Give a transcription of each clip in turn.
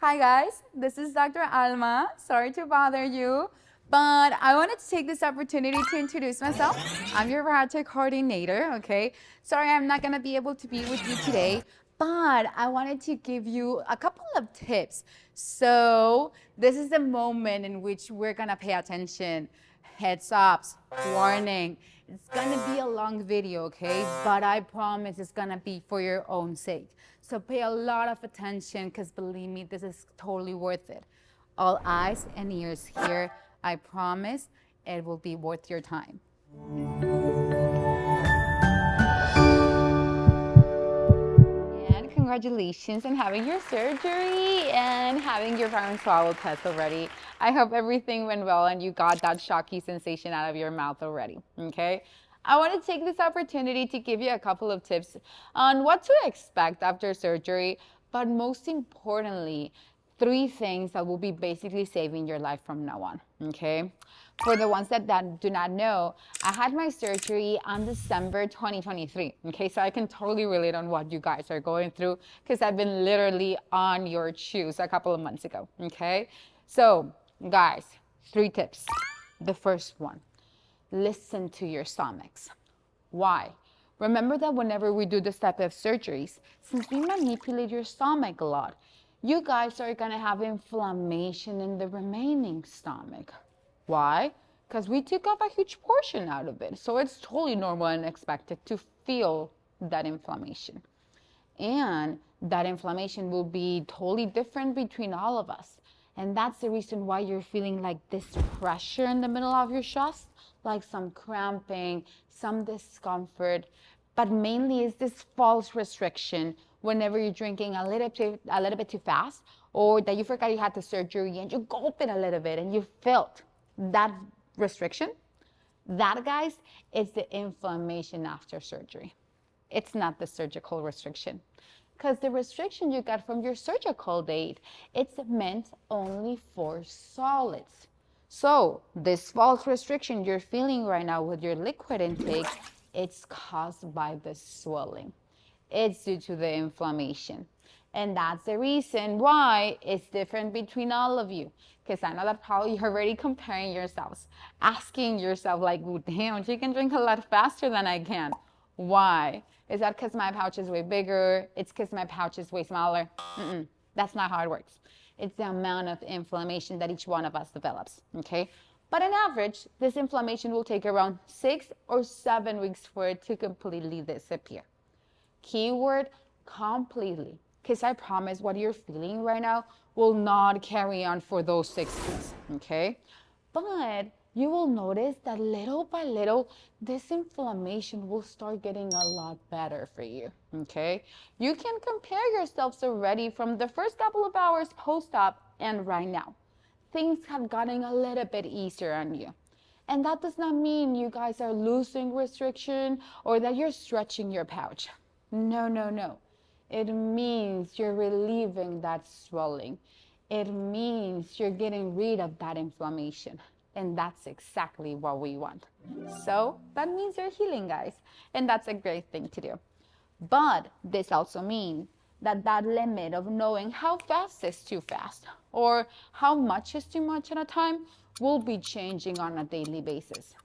Hi guys, this is Dr. Alma. Sorry to bother you, but I wanted to take this opportunity to introduce myself. I'm your project coordinator, okay? Sorry I'm not gonna be able to be with you today, but I wanted to give you a couple of tips. So this is the moment in which we're gonna pay attention. Heads ups, warning. It's gonna be a long video, okay? But I promise it's gonna be for your own sake. So pay a lot of attention because believe me, this is totally worth it. All eyes and ears here. I promise it will be worth your time. And congratulations on having your surgery and having your parent swallow test already. I hope everything went well and you got that shocky sensation out of your mouth already, okay? I want to take this opportunity to give you a couple of tips on what to expect after surgery, but most importantly, 3 things that will be basically saving your life from now on, okay? For the ones that do not know, I had my surgery on December 2023, okay? So I can totally relate on what you guys are going through because I've been literally on your shoes a couple of months ago, okay? So guys, 3 tips. The first one, listen to your stomachs. Why? Remember that whenever we do this type of surgeries, since we manipulate your stomach a lot, you guys are gonna have inflammation in the remaining stomach. Why? Because we took off a huge portion out of it. So it's totally normal and expected to feel that inflammation. And that inflammation will be totally different between all of us. And that's the reason why you're feeling like this pressure in the middle of your chest, like some cramping, some discomfort, but mainly is this false restriction whenever you're drinking a little bit too fast, or that you forgot you had the surgery and you gulp it a little bit and you felt that restriction. That, guys, is the inflammation after surgery. It's not the surgical restriction. Because the restriction you got from your surgical date, it's meant only for solids. So this false restriction you're feeling right now with your liquid intake, it's caused by the swelling. It's due to the inflammation. And that's the reason why it's different between all of you. Because I know that probably you're already comparing yourselves, asking yourself like, well, damn, she can drink a lot faster than I can. Why? Is that because my pouch is way bigger? It's because my pouch is way smaller? That's not how it works. It's the amount of inflammation that each one of us develops, okay? But on average, this inflammation will take around 6 or 7 weeks for it to completely disappear. Keyword, completely. Because I promise what you're feeling right now will not carry on for those 6 weeks, okay? But you will notice that little by little, this inflammation will start getting a lot better for you, okay? You can compare yourselves already from the first couple of hours post-op and right now. Things have gotten a little bit easier on you. And that does not mean you guys are losing restriction or that you're stretching your pouch. No, no, no. It means you're relieving that swelling. It means you're getting rid of that inflammation. And that's exactly what we want. So that means you're healing, guys. And that's a great thing to do. But this also means that that limit of knowing how fast is too fast or how much is too much at a time will be changing on a daily basis.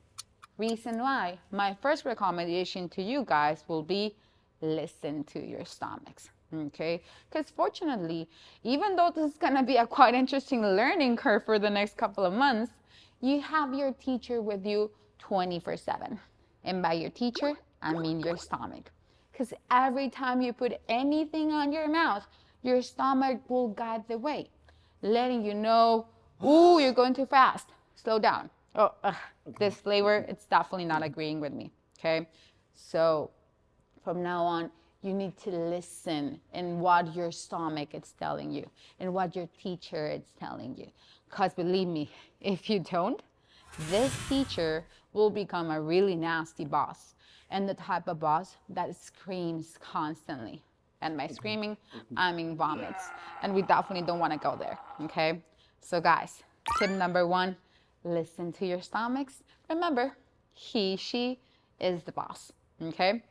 Reason why, my first recommendation to you guys will be listen to your stomachs, okay? Because fortunately, even though this is gonna be a quite interesting learning curve for the next couple of months, you have your teacher with you 24/7. And by your teacher, I mean your stomach. Because every time you put anything on your mouth, your stomach will guide the way, letting you know, ooh, you're going too fast, slow down. Oh, this flavor, it's definitely not agreeing with me, okay? So from now on, you need to listen in what your stomach is telling you and what your teacher is telling you. Because believe me, if you don't, this teacher will become a really nasty boss and the type of boss that screams constantly. And by screaming, I mean vomits. And we definitely don't want to go there, okay? So guys, tip number 1, listen to your stomachs. Remember, he, she is the boss, okay?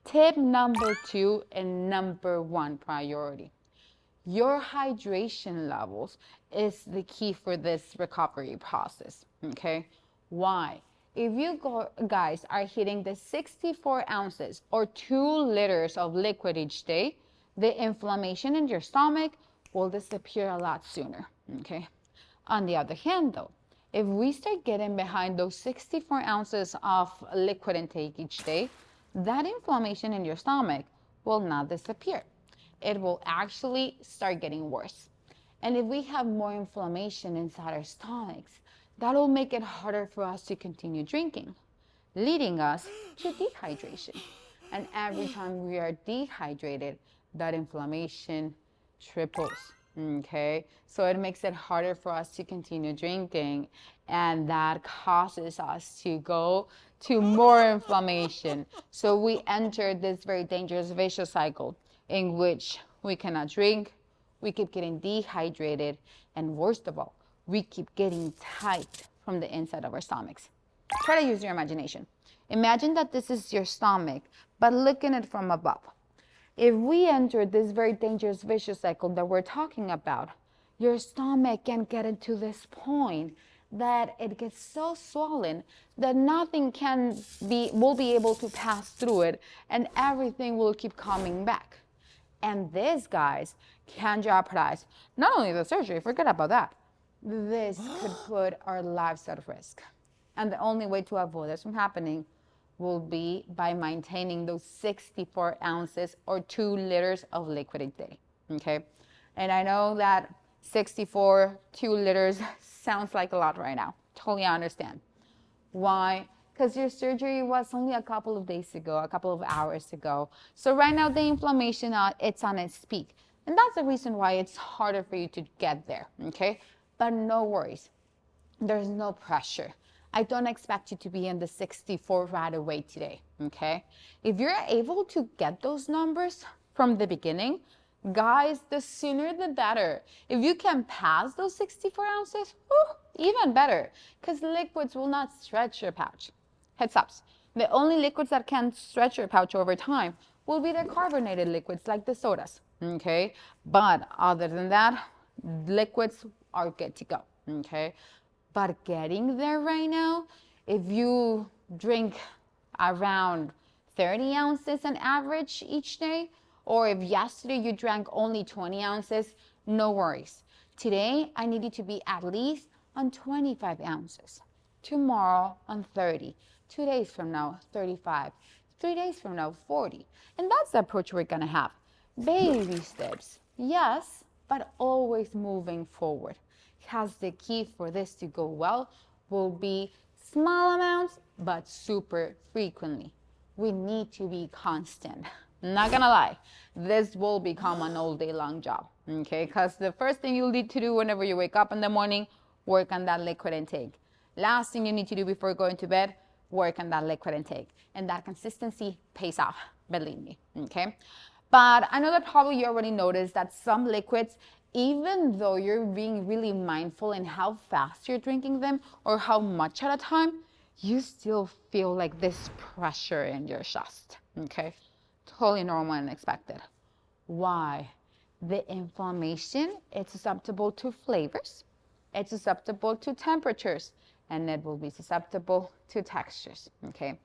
Tip number 2 and number 1 priority. Your hydration levels is the key for this recovery process, okay? Why? If you guys are hitting the 64 ounces or 2 liters of liquid each day, the inflammation in your stomach will disappear a lot sooner, okay? On the other hand, though, if we start getting behind those 64 ounces of liquid intake each day, that inflammation in your stomach will not disappear. It will actually start getting worse. And if we have more inflammation inside our stomachs, that'll make it harder for us to continue drinking, leading us to dehydration. And every time we are dehydrated, that inflammation triples. Okay, so it makes it harder for us to continue drinking, and that causes us to go to more inflammation. So we enter this very dangerous vicious cycle in which we cannot drink, we keep getting dehydrated, and worst of all, we keep getting tight from the inside of our stomachs. Try to use your imagination. Imagine that this is your stomach, but look at it from above. If we enter this very dangerous vicious cycle that we're talking about, your stomach can get into this point that it gets so swollen that nothing will be able to pass through it, and everything will keep coming back. And this, guys, can jeopardize not only the surgery, forget about that. This could put our lives at risk. And the only way to avoid this from happening will be by maintaining those 64 ounces or 2 liters of liquid a day, okay? And I know that 64, 2 liters sounds like a lot right now. Totally understand. Why? Because your surgery was only a couple of days ago, a couple of hours ago. So right now the inflammation, it's on its peak. And that's the reason why it's harder for you to get there, okay? But no worries. There's no pressure. I don't expect you to be in the 64 right away today, okay? If you're able to get those numbers from the beginning, guys, the sooner the better. If you can pass those 64 ounces, even better, because liquids will not stretch your pouch. Heads ups, the only liquids that can stretch your pouch over time will be the carbonated liquids like the sodas, okay? But other than that, liquids are good to go, okay? But getting there right now, if you drink around 30 ounces on average each day, or if yesterday you drank only 20 ounces, no worries. Today, I need you to be at least on 25 ounces. Tomorrow on 30. 2 days from now, 35. 3 days from now, 40. And that's the approach we're gonna have. Baby steps, yes, but always moving forward. Because the key for this to go well will be small amounts, but super frequently. We need to be constant. Not gonna lie, this will become an all day long job, okay? Because the first thing you'll need to do whenever you wake up in the morning, work on that liquid intake. Last thing you need to do before going to bed, work on that liquid intake. And that consistency pays off, believe me, okay? But I know that probably you already noticed that some liquids, even though you're being really mindful in how fast you're drinking them or how much at a time, you still feel like this pressure in your chest, okay? Totally normal and expected. Why? The inflammation, it's susceptible to flavors, it's susceptible to temperatures, and it will be susceptible to textures, okay?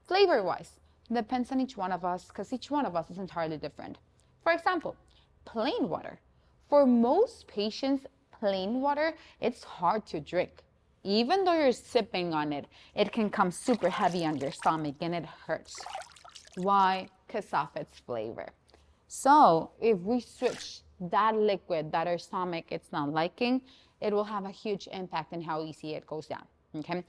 Flavor-wise, depends on each one of us, because each one of us is entirely different. For example, plain water. For most patients, plain water, it's hard to drink. Even though you're sipping on it, it can come super heavy on your stomach and it hurts. Why? Because of its flavor. So if we switch that liquid that our stomach it's not liking, it will have a huge impact on how easy it goes down, okay?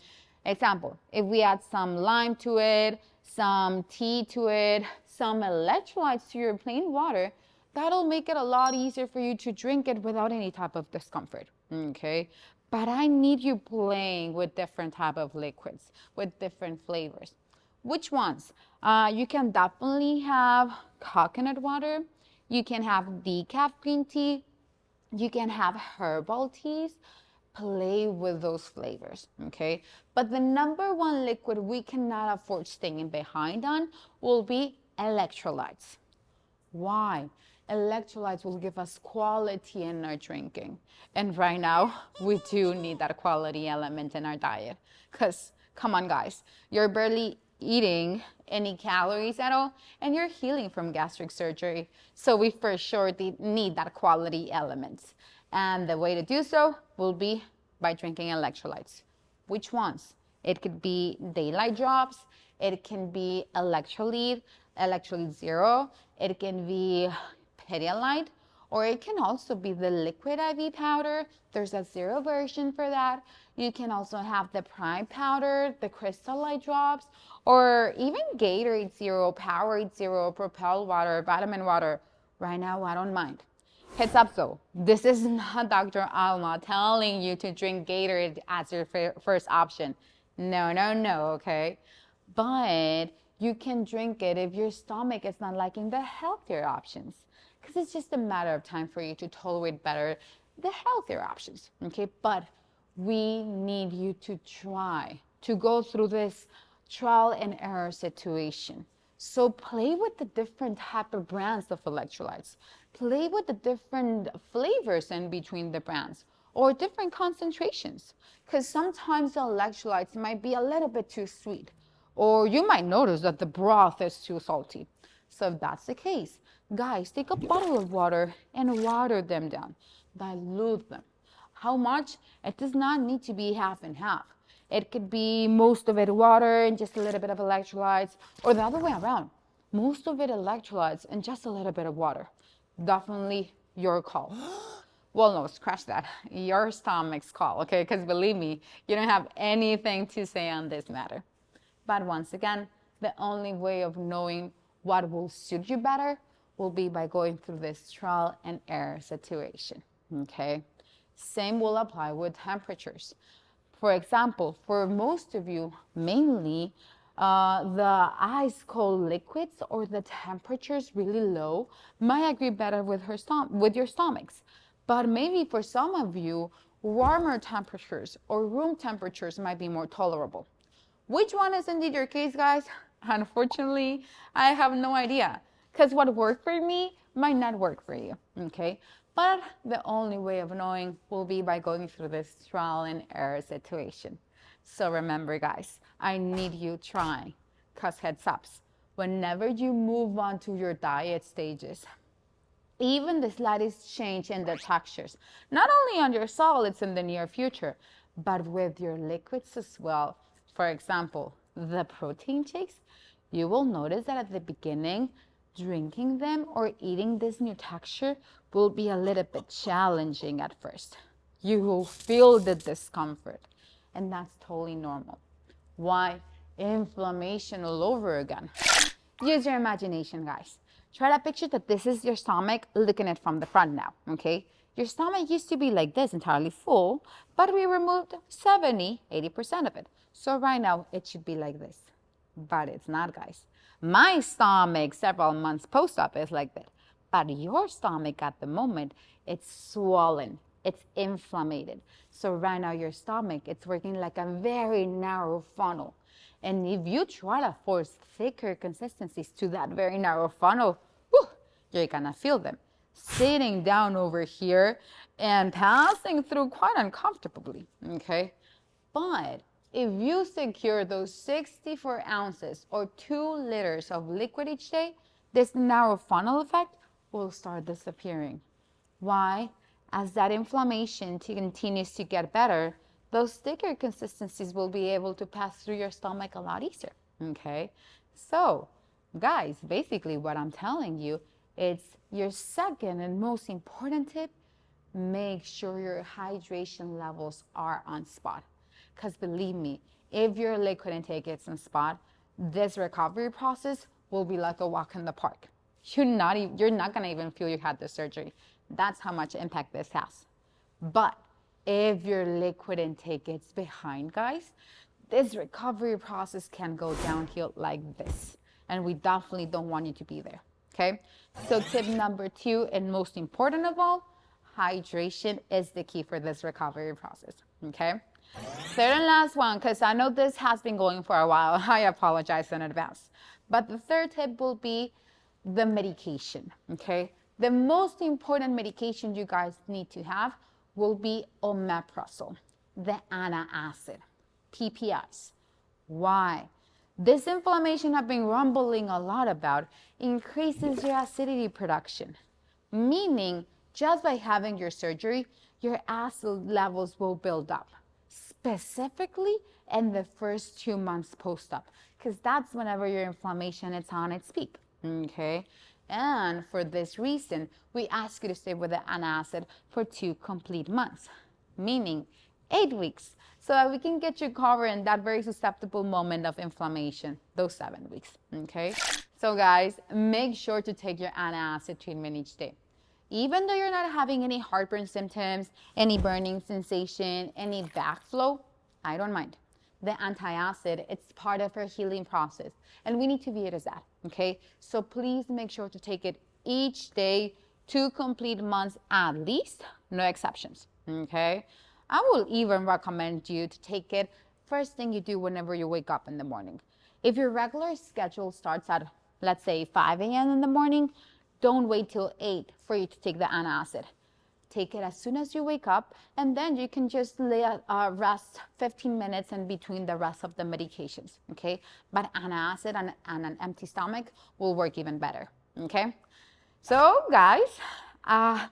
Example, if we add some lime to it, some tea to it, some electrolytes to your plain water, that'll make it a lot easier for you to drink it without any type of discomfort, okay? But I need you playing with different type of liquids, with different flavors. Which ones? You can definitely have coconut water. You can have decaf green tea. You can have herbal teas. Play with those flavors, okay? But the number one liquid we cannot afford staying behind on will be electrolytes. Why? Electrolytes will give us quality in our drinking. And right now, we do need that quality element in our diet. Because, come on, guys, you're barely eating any calories at all, and you're healing from gastric surgery. So we for sure need that quality element. And the way to do so will be by drinking electrolytes. Which ones? It could be daylight drops. It can be electrolyte zero. It can be Pedialyte, or it can also be the liquid IV powder. There's a zero version for that. You can also have the prime powder, the crystalite drops, or even Gatorade Zero, Powerade Zero, Propel Water, Vitamin Water. Right now, I don't mind. Heads up though, this is not Dr. Alma telling you to drink Gatorade as your first option. No, no, no, okay? But you can drink it if your stomach is not liking the healthier options, because it's just a matter of time for you to tolerate better the healthier options, okay? But we need you to try to go through this trial and error situation. So play with the different type of brands of electrolytes. Play with the different flavors in between the brands or different concentrations, because sometimes the electrolytes might be a little bit too sweet, or you might notice that the broth is too salty. So if that's the case, guys, take a bottle of water and water them down. Dilute them. How much? It does not need to be half and half. It could be most of it water and just a little bit of electrolytes, or the other way around. Most of it electrolytes and just a little bit of water. Definitely your call. Well, no, scratch that. Your stomach's call, okay? Because believe me, you don't have anything to say on this matter. But once again, the only way of knowing what will suit you better will be by going through this trial and error situation, okay? Same will apply with temperatures. For example, for most of you, mainly the ice cold liquids or the temperatures really low might agree better with your stomachs. But maybe for some of you, warmer temperatures or room temperatures might be more tolerable. Which one is indeed your case, guys? Unfortunately, I have no idea, because what worked for me might not work for you, okay? But the only way of knowing will be by going through this trial and error situation. So remember, guys, I need you trying, because heads ups, whenever you move on to your diet stages, even the slightest change in the textures, not only on your solids in the near future, but with your liquids as well. For example, the protein shakes, you will notice that at the beginning, drinking them or eating this new texture will be a little bit challenging at first. You will feel the discomfort, and that's totally normal. Why? Inflammation all over again. Use your imagination, guys. Try to picture that this is your stomach, looking at it from the front now, okay? Your stomach used to be like this, entirely full, but we removed 70, 80% of it. So right now, it should be like this. But it's not, guys. My stomach, several months post-op, is like that. But your stomach at the moment, it's swollen. It's inflamed. So right now, your stomach, it's working like a very narrow funnel. And if you try to force thicker consistencies to that very narrow funnel, whew, you're gonna feel them sitting down over here and passing through quite uncomfortably, okay? But if you secure those 64 ounces or 2 liters of liquid each day, this narrow funnel effect will start disappearing. Why? As that inflammation continues to get better, those thicker consistencies will be able to pass through your stomach a lot easier, okay? So, guys, basically what I'm telling you, it's your second and most important tip: make sure your hydration levels are on spot. Because believe me, if your liquid intake is on spot, this recovery process will be like a walk in the park. You're not gonna even feel you had the surgery. That's how much impact this has. But if your liquid intake gets behind, guys, this recovery process can go downhill like this. And we definitely don't want you to be there, okay? So tip number 2, and most important of all, hydration is the key for this recovery process, okay? Third and last one, because I know this has been going for a while. I apologize in advance. But the third tip will be the medication, okay? The most important medication you guys need to have will be omeprazole, the antacid, PPIs. Why? This inflammation I've been rumbling a lot about increases your acidity production, meaning just by having your surgery, your acid levels will build up, specifically in the first 2 months post-op, because that's whenever your inflammation is on its peak, okay? And for this reason, we ask you to stay with the antacid for 2 complete months, meaning 8 weeks, so that we can get you covered in that very susceptible moment of inflammation, those 7 weeks, okay? So guys, make sure to take your antacid treatment each day. Even though you're not having any heartburn symptoms, any burning sensation, any backflow, I don't mind. The antacid, it's part of our healing process, and we need to view it as that, okay? So please make sure to take it each day, 2 complete months at least, no exceptions, okay? I will even recommend you to take it first thing you do whenever you wake up in the morning. If your regular schedule starts at, let's say, 5 a.m. in the morning, don't wait till 8 for you to take the antacid. Take it as soon as you wake up, and then you can just rest 15 minutes in between the rest of the medications, okay? But antacid and an empty stomach will work even better, okay? So guys,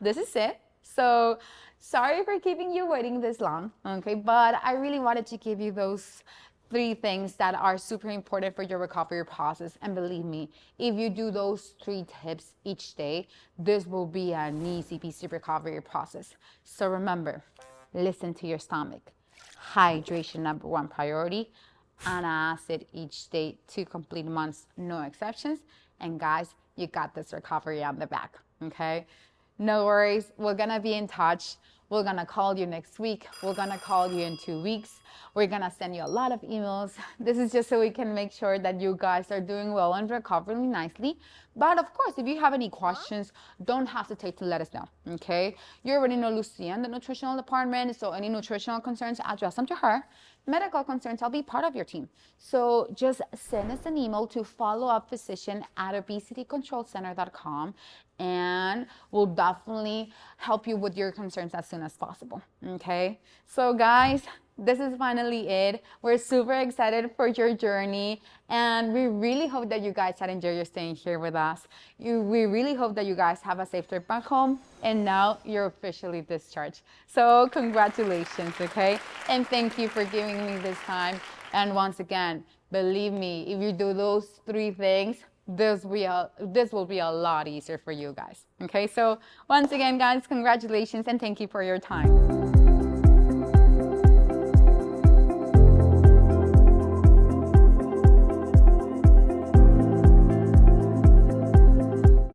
this is it. So sorry for keeping you waiting this long, okay? But I really wanted to give you those 3 things that are super important for your recovery process. And believe me, if you do those 3 tips each day, this will be an easy peasy recovery process. So remember, listen to your stomach. Hydration, number 1 priority. Antacid each day, 2 complete months, no exceptions. And guys, you got this recovery on the back, okay? No worries, we're gonna be in touch. We're gonna call you next week. We're gonna call you in 2 weeks. We're gonna send you a lot of emails. This is just so we can make sure that you guys are doing well and recovering nicely. But of course, if you have any questions, don't hesitate to let us know, okay? You already know Lucia in the nutritional department, so any nutritional concerns, address them to her. Medical concerns, I'll be part of your team. So just send us an email to followupphysician@obesitycontrolcenter.com, and we'll definitely help you with your concerns as soon as possible, okay? So guys, this is finally it. We're super excited for your journey, and we really hope that you guys had enjoyed your staying here with us. We really hope that you guys have a safe trip back home, and now you're officially discharged. So congratulations, okay? And thank you for giving me this time. And once again, believe me, if you do those 3 things, this will be a lot easier for you guys, okay? So once again, guys, congratulations, and thank you for your time.